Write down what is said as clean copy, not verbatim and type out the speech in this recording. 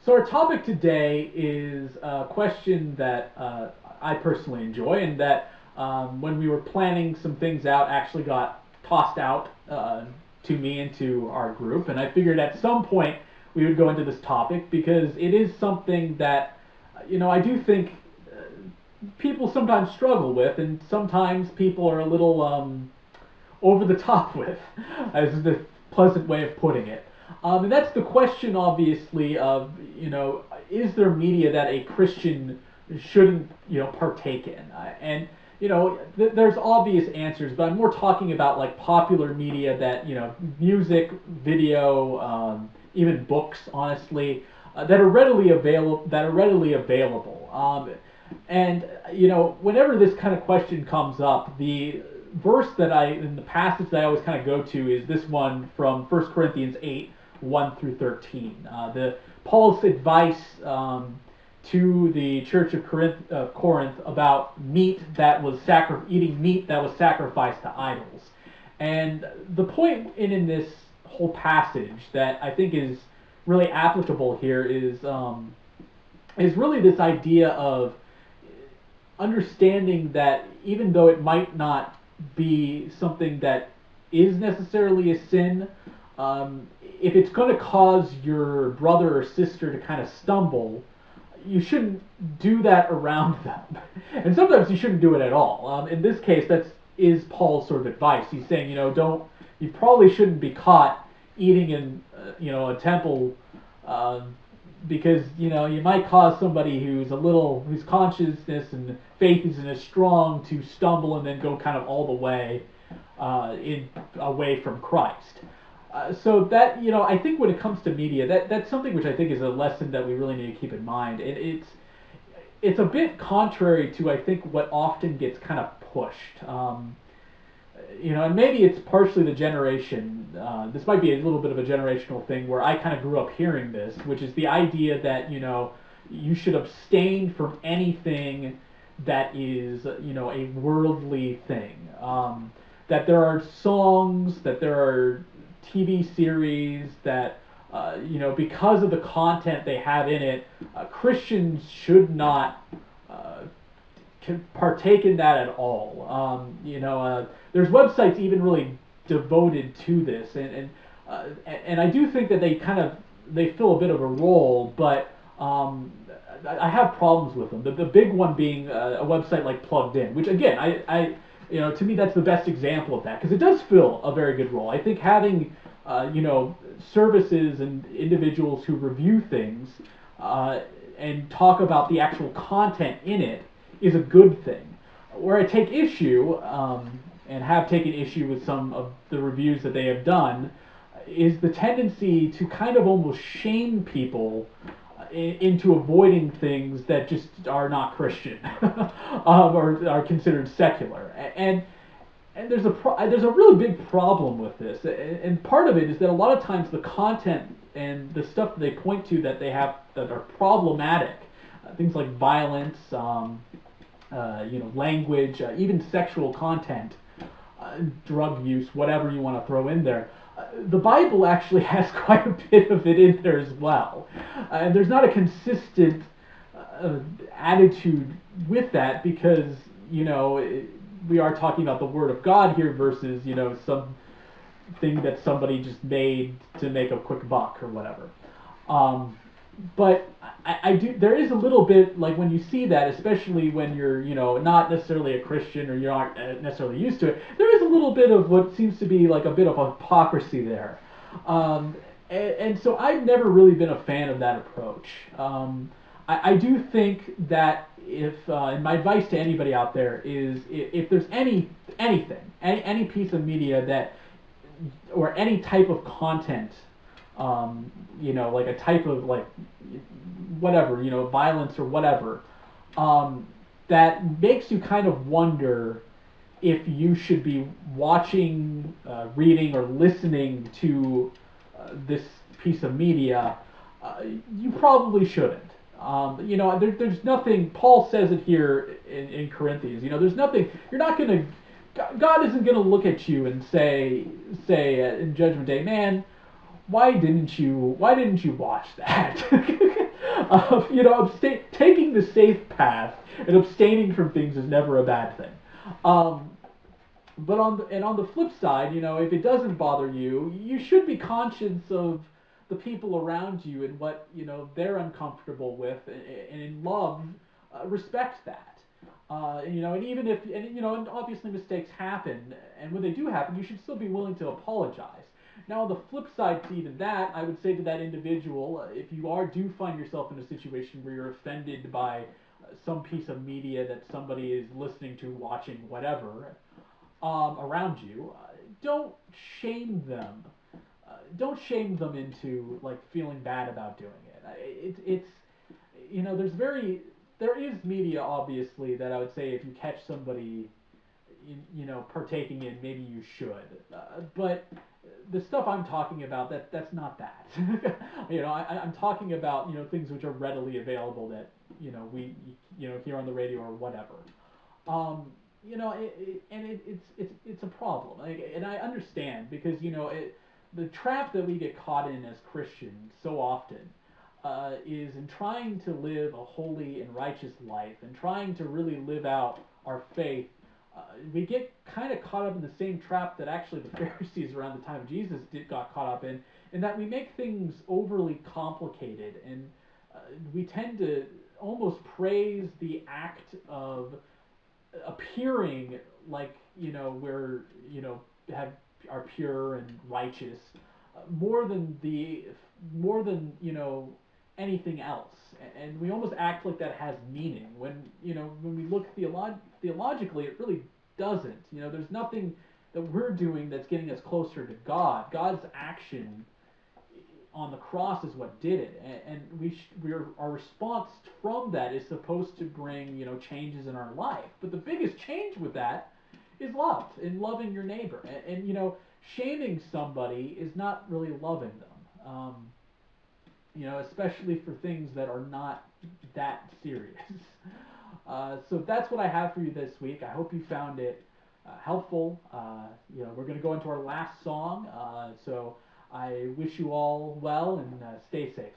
So our topic today is a question that I personally enjoy, and that when we were planning some things out, actually got tossed out to me and to our group. And I figured at some point we would go into this topic because it is something that I do think people sometimes struggle with, and sometimes people are a little over the top with, as the pleasant way of putting it. And that's the question, obviously, of, is there media that a Christian shouldn't, partake in? And, there's obvious answers, but I'm more talking about like popular media that, music, video, even books, honestly, that are readily available. And whenever this kind of question comes up, the verse that in the passage that I always kind of go to is this one from 1 Corinthians 8, 1 through 13. The Paul's advice to the church of Corinth about eating meat that was sacrificed to idols. And the point in this whole passage that I think is really applicable here is really this idea of understanding that even though it might not be something that is necessarily a sin, if it's going to cause your brother or sister to kind of stumble, you shouldn't do that around them. And sometimes you shouldn't do it at all. In this case, that is Paul's sort of advice. He's saying, you probably shouldn't be caught eating in, a temple, because you might cause somebody whose consciousness and faith isn't as strong to stumble and then go kind of all the way away from Christ. So that I think when it comes to media, that's something which I think is a lesson that we really need to keep in mind. And it's a bit contrary to I think what often gets kind of pushed. And maybe it's partially the generation. This might be a little bit of a generational thing where I kind of grew up hearing this, which is the idea that you should abstain from anything that is a worldly thing. That there are songs, that there are TV series that because of the content they have in it, Christians should not partake in that at all. There's websites even really devoted to this, and I do think that they fill a bit of a role, but I have problems with them. The big one being a website like Plugged In, which again to me that's the best example of that because it does fill a very good role. I think having services and individuals who review things and talk about the actual content in it is a good thing. Where I take issue, and have taken issue with some of the reviews that they have done, is the tendency to kind of almost shame people into avoiding things that just are not Christian or are considered secular. And there's a really big problem with this, and part of it is that a lot of times the content and the stuff that they point to that they have that are problematic, things like violence, language, even sexual content, drug use, whatever you want to throw in there. The Bible actually has quite a bit of it in there as well, and there's not a consistent attitude with that because we are talking about the Word of God here versus some thing that somebody just made to make a quick buck or whatever. But I do. There is a little bit like when you see that, especially when you're not necessarily a Christian or you're not necessarily used to it. There is a little bit of what seems to be like a bit of hypocrisy there, and so I've never really been a fan of that approach. I do think that and my advice to anybody out there is if there's any piece of media that or any type of content, like a type of like whatever, violence or whatever, that makes you kind of wonder if you should be watching, reading, or listening to this piece of media, you probably shouldn't. There's nothing. Paul says it here in Corinthians. There's nothing. You're not gonna. God isn't gonna look at you and say in Judgment Day, man, why didn't you watch that? Taking the safe path and abstaining from things is never a bad thing. Um, but on the flip side, if it doesn't bother you, you should be conscious of the people around you and what they're uncomfortable with, and in love, respect that. And even if and obviously mistakes happen, and when they do happen, you should still be willing to apologize. Now, on the flip side to even that, I would say to that individual, if you do find yourself in a situation where you're offended by some piece of media that somebody is listening to, watching, whatever, around you, don't shame them. Don't shame them into like feeling bad about doing it. It's there is media obviously that I would say if you catch somebody partaking in, maybe you should. But the stuff I'm talking about, that's not that. I'm talking about things which are readily available that we hear on the radio or whatever. Um, it's a problem, like, and I understand because the trap that we get caught in as Christians so often is in trying to live a holy and righteous life and trying to really live out our faith. We get kind of caught up in the same trap that actually the Pharisees around the time of Jesus got caught up in that we make things overly complicated, and we tend to almost praise the act of appearing like we're have are pure and righteous, more than anything else, and we almost act like that has meaning when when we look theologically, it really doesn't. There's nothing that we're doing that's getting us closer to God. God's action on the cross is what did it, and our response from that is supposed to bring changes in our life. But the biggest change with that is love and loving your neighbor, and shaming somebody is not really loving them. Especially for things that are not that serious. So that's what I have for you this week. I hope you found it helpful. We're going to go into our last song. So I wish you all well and stay safe.